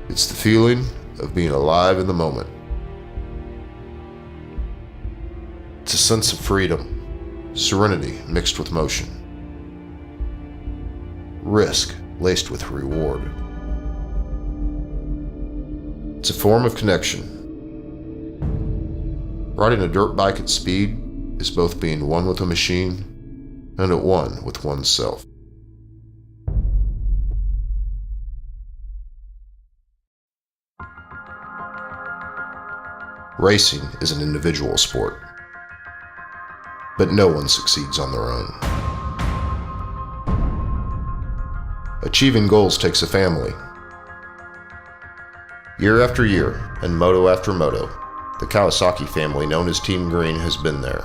It's the feeling of being alive in the moment. It's a sense of freedom, serenity mixed with motion, risk laced with reward. It's a form of connection. Riding a dirt bike at speed is both being one with a machine and at one with oneself. Racing is an individual sport, but no one succeeds on their own. Achieving goals takes a family. Year after year, and moto after moto, the Kawasaki family known as Team Green has been there.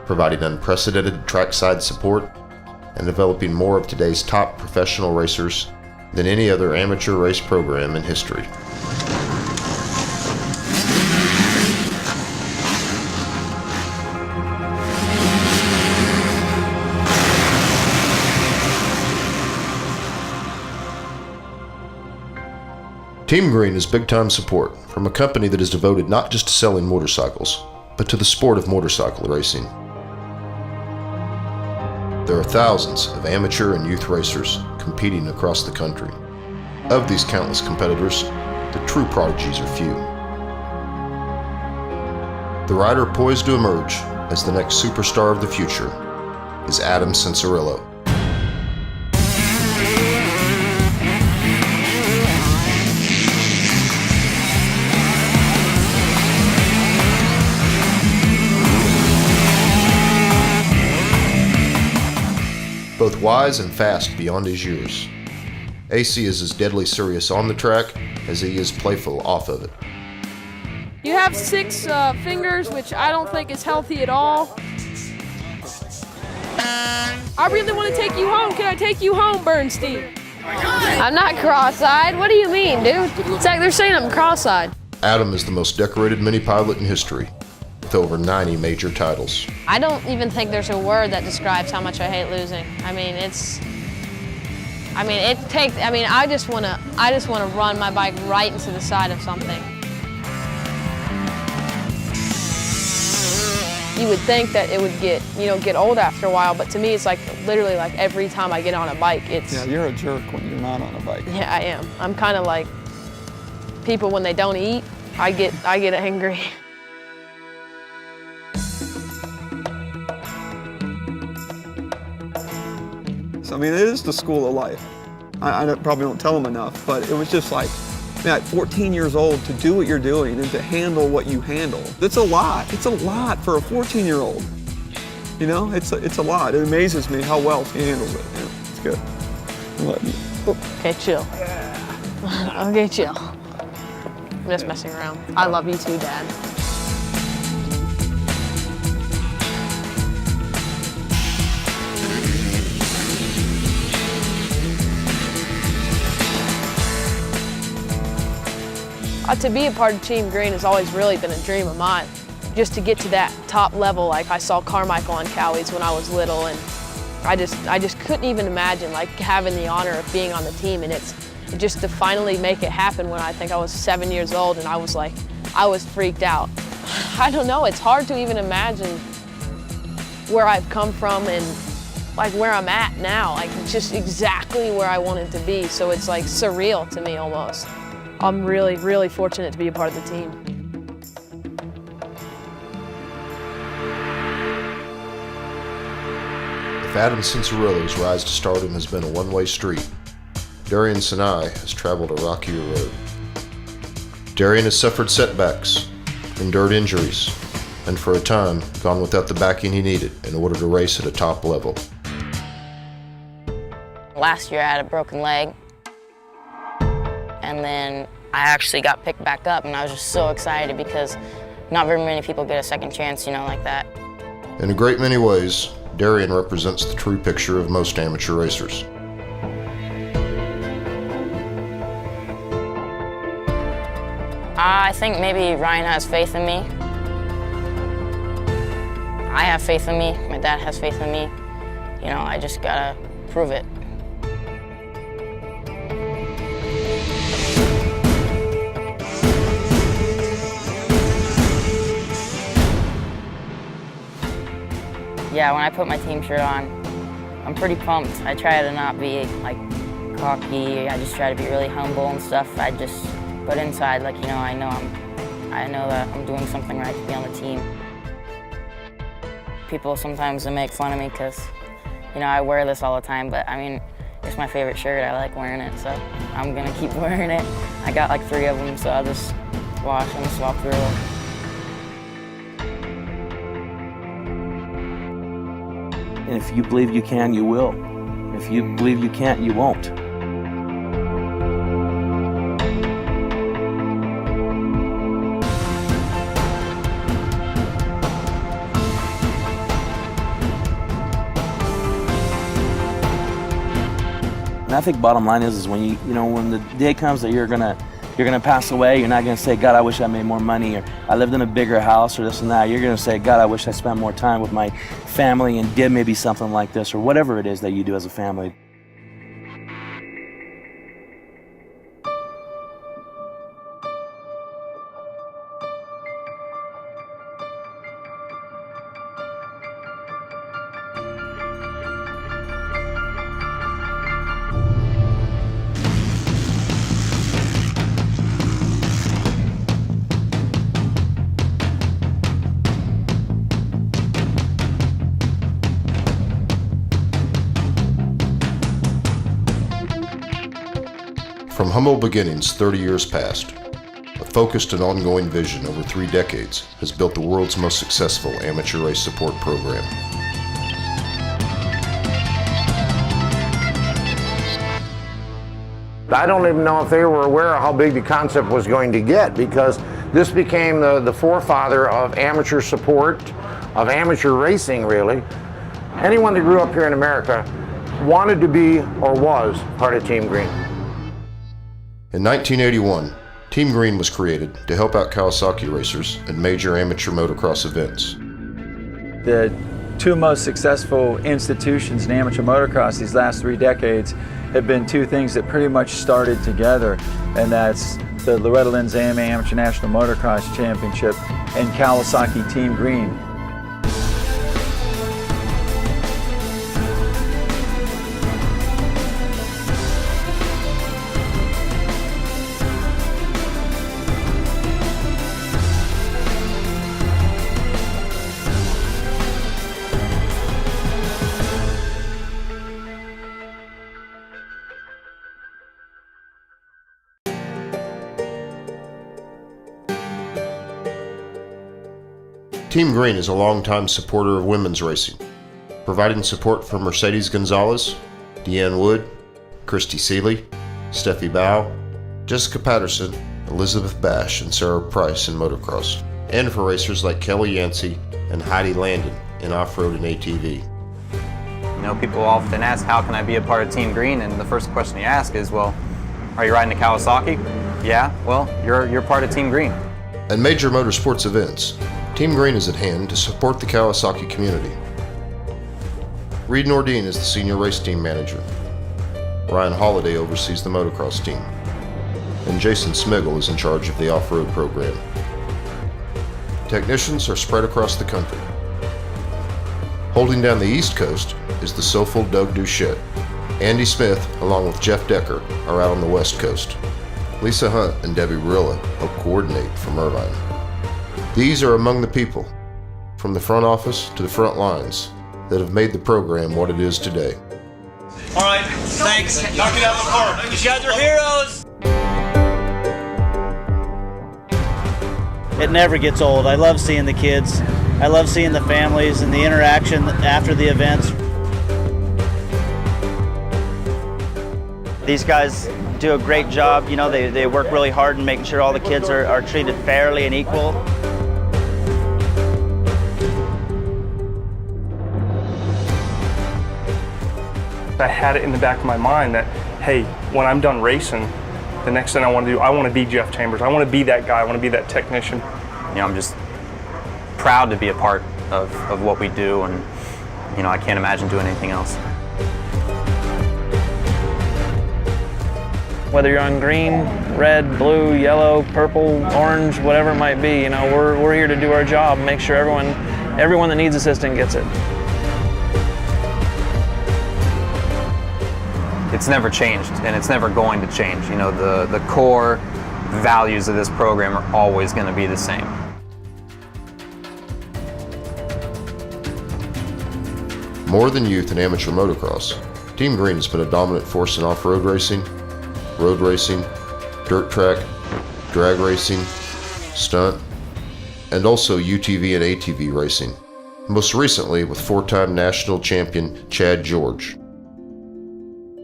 Providing unprecedented trackside support and developing more of today's top professional racers than any other amateur race program in history. Team Green is big-time support from a company that is devoted not just to selling motorcycles, but to the sport of motorcycle racing. There are thousands of amateur and youth racers competing across the country. Of these countless competitors, the true prodigies are few. The rider poised to emerge as the next superstar of the future is Adam Cianciarulo. Both wise and fast beyond his years, AC is as deadly serious on the track as he is playful off of it. You have 6 fingers, which I don't think is healthy at all. I really want to take you home. Can I take you home, Bernstein? I'm not cross-eyed. What do you mean, dude? It's like they're saying I'm cross-eyed. Adam is the most decorated mini pilot in history, with over 90 major titles. I don't even think there's a word that describes how much I hate losing. I just want to run my bike right into the side of something. You would think that it would get old after a while, but to me it's like literally like every time I get on a bike, it's... Yeah, you're a jerk when you're not on a bike. Yeah, I am. I'm kind of like people when they don't eat, I get angry. So, it is the school of life. I probably don't tell them enough, but it was just like, at 14 years old, to do what you're doing and to handle what you handle, it's a lot. It's a lot for a 14-year-old. You know, it's a lot. It amazes me how well he handles it. Yeah, it's good. Okay, chill. Yeah. Okay, chill. I'm just messing around. I love you too, Dad. To be a part of Team Green has always really been a dream of mine. Just to get to that top level, like I saw Carmichael on Cowies when I was little, and I just couldn't even imagine like having the honor of being on the team, and it's just to finally make it happen when I think I was 7 years old, and I was freaked out. I don't know, it's hard to even imagine where I've come from and like where I'm at now, like just exactly where I wanted to be, so it's like surreal to me almost. I'm really, really fortunate to be a part of the team. If Adam Cianciarulo's rise to stardom has been a one-way street, Darian Sinai has traveled a rockier road. Darian has suffered setbacks, endured injuries, and for a time gone without the backing he needed in order to race at a top level. Last year I had a broken leg, and then I actually got picked back up, and I was just so excited because not very many people get a second chance, like that. In a great many ways, Darian represents the true picture of most amateur racers. I think maybe Ryan has faith in me. I have faith in me, my dad has faith in me. You know, I just gotta prove it. Yeah, when I put my team shirt on, I'm pretty pumped. I try to not be like cocky. I just try to be really humble and stuff. But inside, like, you know, I know that I'm doing something right to be on the team. People sometimes make fun of me because, you know, I wear this all the time, but I mean, it's my favorite shirt. I like wearing it, so I'm gonna keep wearing it. I got like 3 of them, so I'll just wash and swap through them. And if you believe you can, you will. If you believe you can't, you won't. And I think bottom line is when when the day comes that you're gonna pass away, you're not gonna say, God, I wish I made more money, or I lived in a bigger house, or this and that. You're gonna say, God, I wish I spent more time with my family and did maybe something like this, or whatever it is that you do as a family. From humble beginnings 30 years past, a focused and ongoing vision over 3 decades has built the world's most successful amateur race support program. I don't even know if they were aware of how big the concept was going to get, because this became the forefather of amateur support, of amateur racing, really. Anyone that grew up here in America wanted to be or was part of Team Green. In 1981, Team Green was created to help out Kawasaki racers in major amateur motocross events. The 2 most successful institutions in amateur motocross these last 3 decades have been 2 things that pretty much started together, and that's the Loretta Lynn's AMA Amateur National Motocross Championship and Kawasaki Team Green. Team Green is a longtime supporter of women's racing, providing support for Mercedes Gonzalez, Deanne Wood, Christy Seeley, Steffi Bow, Jessica Patterson, Elizabeth Bash, and Sarah Price in motocross, and for racers like Kelly Yancey and Heidi Landon in off-road and ATV. You know, people often ask, how can I be a part of Team Green? And the first question you ask is, well, are you riding a Kawasaki? Yeah, well, you're part of Team Green. At major motorsports events, Team Green is at hand to support the Kawasaki community. Reed Nordine is the senior race team manager. Ryan Holliday oversees the motocross team. And Jason Smiggle is in charge of the off-road program. Technicians are spread across the country. Holding down the East Coast is the soulful Doug Duchette. Andy Smith, along with Jeff Decker, are out on the West Coast. Lisa Hunt and Debbie Rilla help coordinate from Irvine. These are among the people, from the front office to the front lines, that have made the program what it is today. All right, thanks. Knock it out of the park. You guys are heroes. It never gets old. I love seeing the kids. I love seeing the families and the interaction after the events. These guys do a great job. You know, they work really hard in making sure all the kids are treated fairly and equal. I had it in the back of my mind that, hey, when I'm done racing, the next thing I want to do, I want to be Jeff Chambers. I want to be that guy. I want to be that technician. You know, I'm just proud to be a part of what we do, and you know, I can't imagine doing anything else. Whether you're on green, red, blue, yellow, purple, orange, whatever it might be, you know, we're here to do our job, make sure everyone that needs assistance gets it. It's never changed, and it's never going to change. You know, the core values of this program are always going to be the same. More than youth and amateur motocross, Team Green has been a dominant force in off-road racing, road racing, dirt track, drag racing, stunt, and also UTV and ATV racing, most recently with four-time national champion Chad George.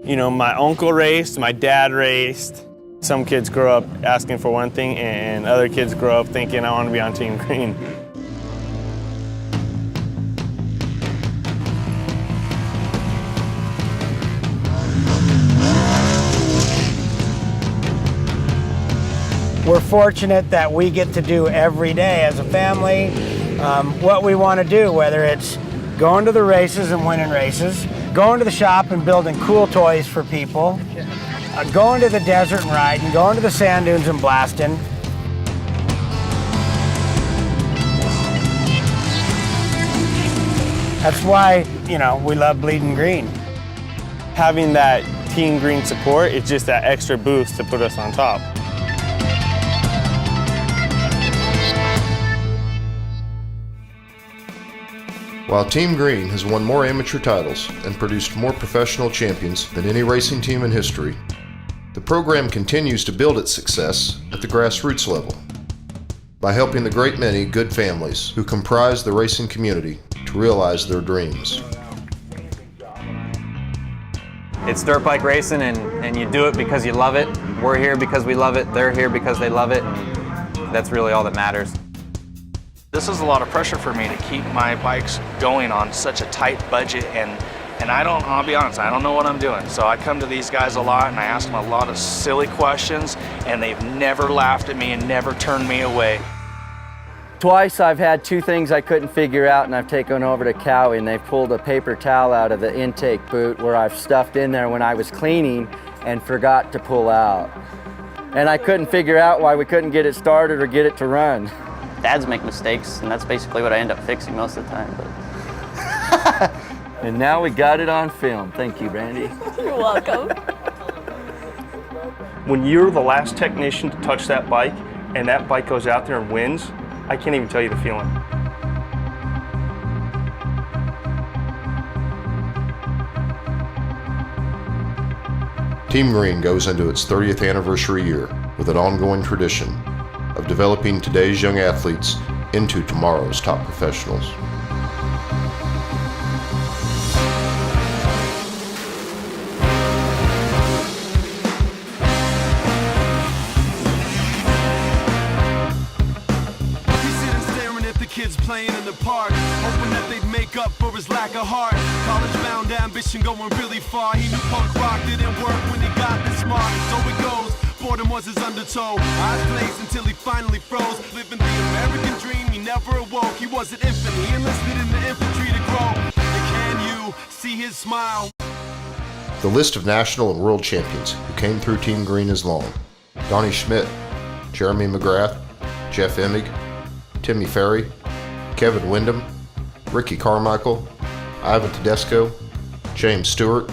You know, my uncle raced, my dad raced. Some kids grow up asking for one thing, and other kids grow up thinking, I want to be on Team Green. We're fortunate that we get to do every day as a family what we want to do, whether it's going to the races and winning races, going to the shop and building cool toys for people, going to the desert and riding, going to the sand dunes and blasting. That's why, you know, we love bleeding green. Having that Team Green support, it's just that extra boost to put us on top. While Team Green has won more amateur titles and produced more professional champions than any racing team in history, the program continues to build its success at the grassroots level by helping the great many good families who comprise the racing community to realize their dreams. It's dirt bike racing, and you do it because you love it. We're here because we love it. They're here because they love it. And that's really all that matters. This is a lot of pressure for me to keep my bikes going on such a tight budget, and I'll be honest, I don't know what I'm doing. So I come to these guys a lot and I ask them a lot of silly questions, and they've never laughed at me and never turned me away. Twice I've had two things I couldn't figure out, and I've taken over to Cowie, and they've pulled a paper towel out of the intake boot where I've stuffed in there when I was cleaning and forgot to pull out. And I couldn't figure out why we couldn't get it started or get it to run. Dads make mistakes, and that's basically what I end up fixing most of the time. But and now we got it on film. Thank you, Brandy. You're welcome. When you're the last technician to touch that bike, and that bike goes out there and wins, I can't even tell you the feeling. Team Green goes into its 30th anniversary year with an ongoing tradition of developing today's young athletes into tomorrow's top professionals. Playing in the park, hoping that they'd make up for his lack of heart. College-bound ambition going really far. He knew punk rock didn't work when he got this smart. So it goes, boredom was his undertow. Eyes glazed until he finally froze. Living the American dream, he never awoke. He was an infant, he enlisted in the infantry to grow. And can you see his smile? The list of national and world champions who came through Team Green is long. Donnie Schmidt, Jeremy McGrath, Jeff Emig, Timmy Ferry, Kevin Windham, Ricky Carmichael, Ivan Tedesco, James Stewart,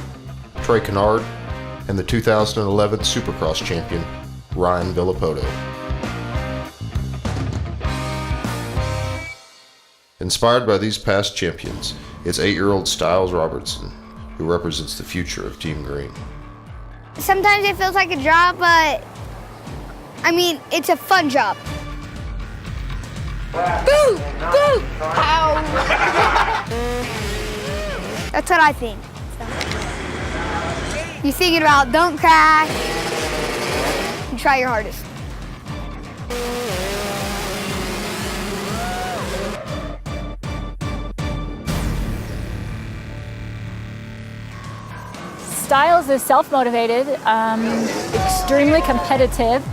Trey Kennard, and the 2011 Supercross champion, Ryan Villapoto. Inspired by these past champions, it's 8-year-old Styles Robertson who represents the future of Team Green. Sometimes it feels like a job, but I mean, it's a fun job. Boo! Boo! Ow! That's what I think. You're thinking about don't crash and try your hardest. Styles is self-motivated, extremely competitive.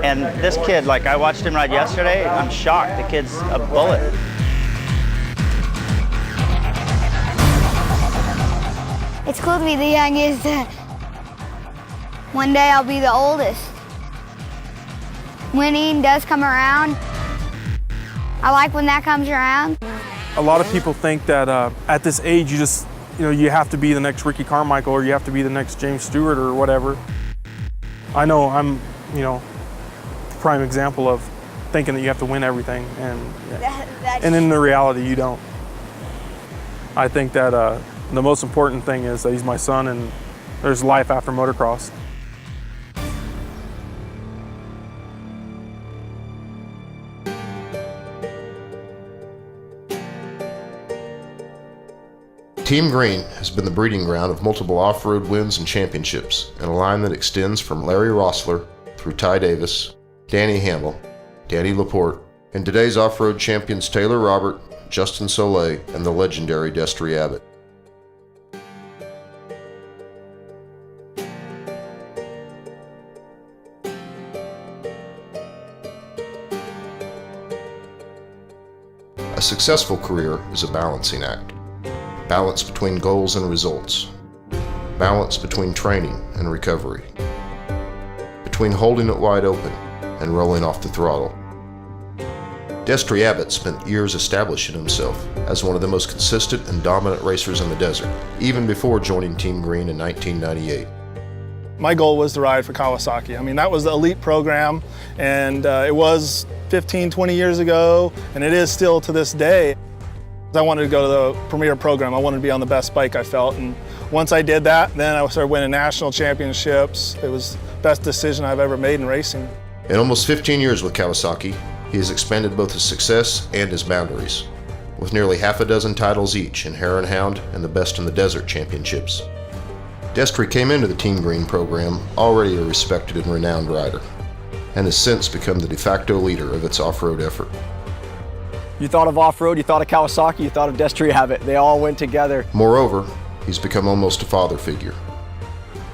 And this kid, like I watched him ride yesterday, I'm shocked. The kid's a bullet. It's cool to be the youngest. One day I'll be the oldest. Winning does come around. I like when that comes around. A lot of people think that at this age you have to be the next Ricky Carmichael or you have to be the next James Stewart or whatever. I know I'm, prime example of thinking that you have to win everything, and in the reality you don't. I think that the most important thing is that he's my son and there's life after motocross. Team Green has been the breeding ground of multiple off-road wins and championships, in a line that extends from Larry Rossler through Ty Davis, Danny Hamill, Danny Laporte, and today's off-road champions Taylor Robert, Justin Soleil, and the legendary Destry Abbott. A successful career is a balancing act. Balance between goals and results. Balance between training and recovery. Between holding it wide open and rolling off the throttle. Destry Abbott spent years establishing himself as one of the most consistent and dominant racers in the desert, even before joining Team Green in 1998. My goal was to ride for Kawasaki. I mean, that was the elite program, and it was 15, 20 years ago, and it is still to this day. I wanted to go to the premier program. I wanted to be on the best bike, I felt, and once I did that, then I started winning national championships. It was the best decision I've ever made in racing. In almost 15 years with Kawasaki, he has expanded both his success and his boundaries, with nearly half a dozen titles each in Hare and Hound and the Best in the Desert championships. Destry came into the Team Green program already a respected and renowned rider, and has since become the de facto leader of its off-road effort. You thought of off-road, you thought of Kawasaki, you thought of Destry Abbott. They all went together. Moreover, he's become almost a father figure,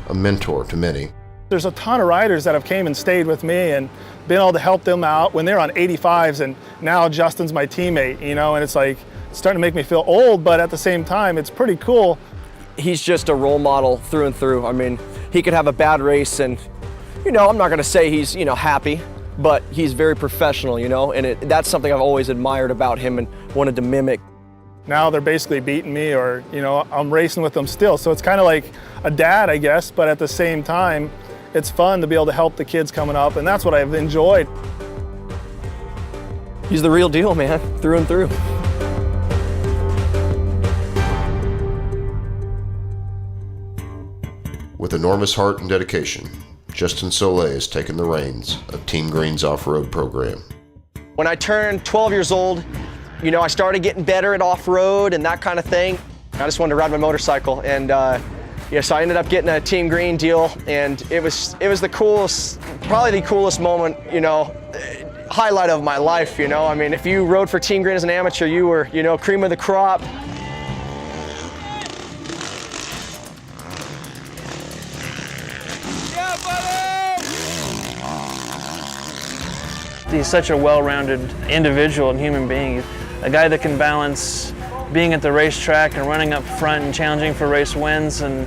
a mentor to many. There's a ton of riders that have came and stayed with me and been able to help them out when they're on 85s, and now Justin's my teammate, and it's like, it's starting to make me feel old, but at the same time, it's pretty cool. He's just a role model through and through. I mean, he could have a bad race and, I'm not gonna say he's, happy, but he's very professional, and that's something I've always admired about him and wanted to mimic. Now they're basically beating me, or, I'm racing with them still. So it's kind of like a dad, I guess, but at the same time, it's fun to be able to help the kids coming up, and that's what I've enjoyed. He's the real deal, man, through and through. With enormous heart and dedication, Justin Soleil has taken the reins of Team Green's off-road program. When I turned 12 years old, I started getting better at off-road and that kind of thing. I just wanted to ride my motorcycle, and so I ended up getting a Team Green deal, and it was the coolest, probably the coolest moment, highlight of my life, I mean, if you rode for Team Green as an amateur, you were, cream of the crop. He's such a well-rounded individual and human being. A guy that can balance being at the racetrack and running up front and challenging for race wins, and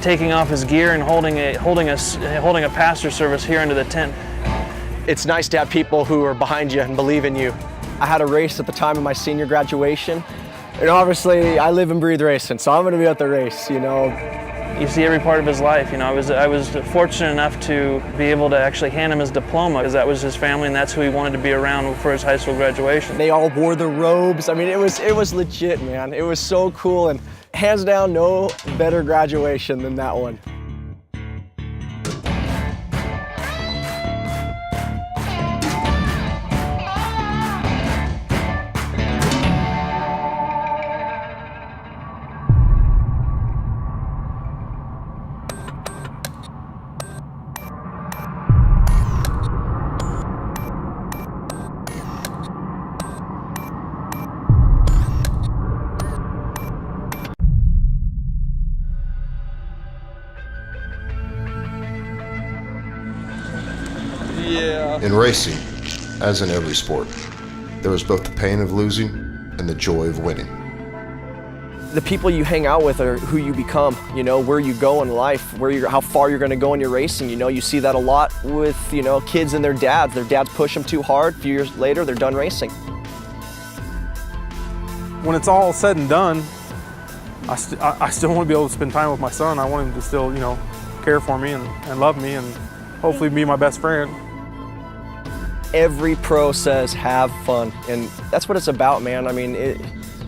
taking off his gear and holding a passenger service here under the tent. It's nice to have people who are behind you and believe in you. I had a race at the time of my senior graduation, and obviously I live and breathe racing, so I'm going to be at the race. You see every part of his life. I was fortunate enough to be able to actually hand him his diploma, because that was his family and that's who he wanted to be around for his high school graduation. They all wore the robes. I mean, it was legit, man. It was so cool, and hands down, no better graduation than that one. In racing, as in every sport, there is both the pain of losing and the joy of winning. the people you hang out with are who you become, you know, where you go in life, how far you're gonna go in your racing. You know, you see that a lot with, you know, kids and their dads. Their dads push them too hard. A few years later, they're done racing. When it's all said and done, I still want to be able to spend time with my son. I want him to still, you know, care for me and love me and hopefully be my best friend. Every pro says have fun, and that's what it's about, man. I mean,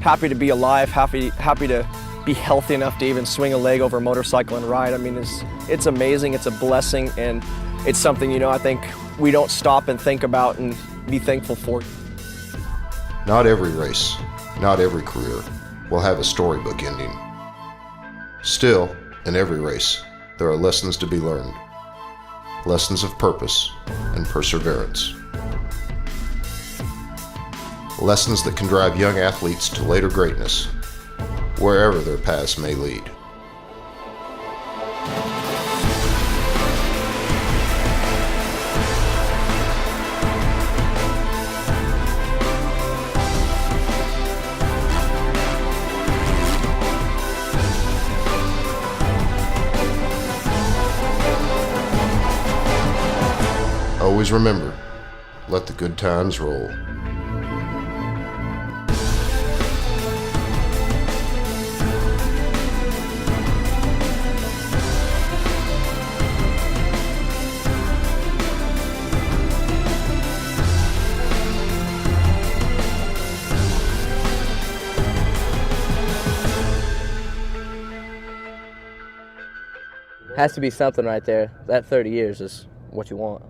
happy to be alive, happy to be healthy enough to even swing a leg over a motorcycle and ride. I mean, it's amazing, it's a blessing, and it's something, you know, I think we don't stop and think about and be thankful for. Not every race, not every career will have a storybook ending. Still, in every race, there are lessons to be learned. Lessons of purpose and perseverance. Lessons that can drive young athletes to later greatness, wherever their paths may lead. Always remember, let the good times roll. Has to be something right there. That 30 years is what you want.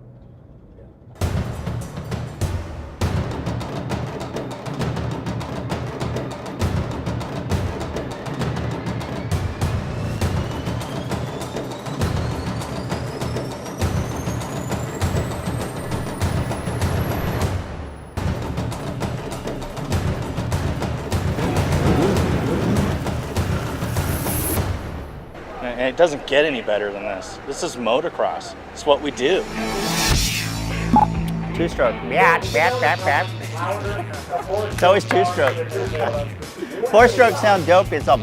And it doesn't get any better than this. This is motocross. It's what we do. Two-stroke. It's always two-stroke. Four-stroke sound dope. It's all.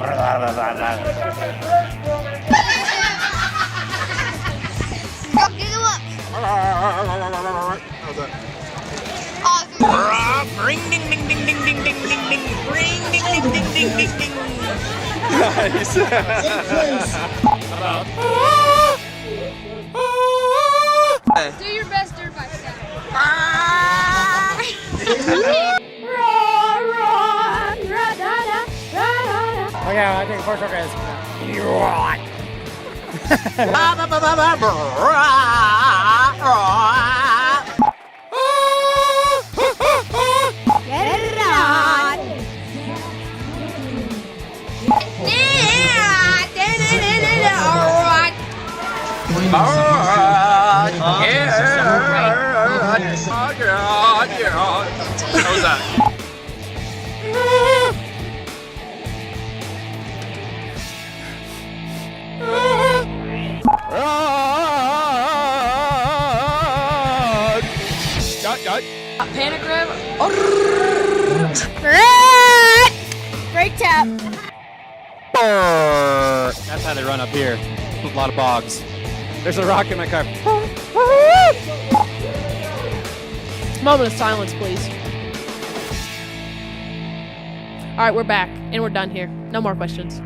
Ring ding ding ding ding ding ding ding ding. Ring ding ding ding ding ding ding. Nice. Do your best dirt bike step. Okay, I think four stroke is. How was that? Panic rev. Brake tap. That's how they run up here. A lot of bogs. There's a rock in my car. Moment of silence, please. All right, we're back, and we're done here. No more questions.